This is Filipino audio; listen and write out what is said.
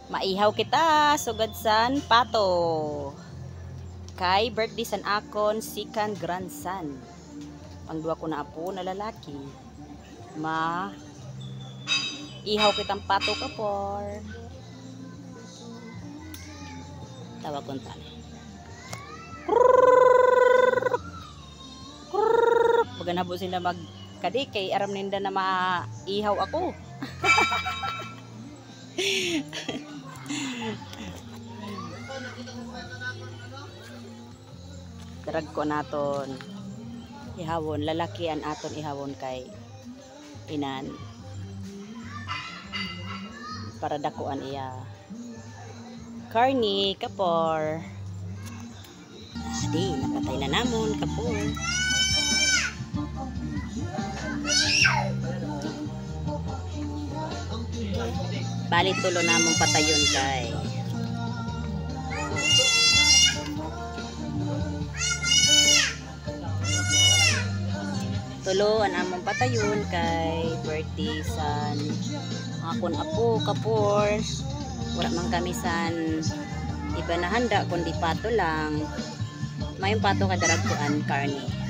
Maihaw kita sugad san pato. Kay birthday san akon second grandson. Pangduwa ko na apo na lalaki. Ihaw kitang pato kapor. Tawag kong tali. Pag nabo sila magkadi kay aram ninda na maihaw ako. Darag ko naton ihawon, lalakian aton ihawon kay inan para dakuan iya karni kapor. Adi napatay na namon kapor. Bali tulo namong patayon kay tulo ang among patayon kay birthday san akon apo kapor. Wala man kami san iba na handa kundi pato lang. Mayong pato kadaragkuan karni.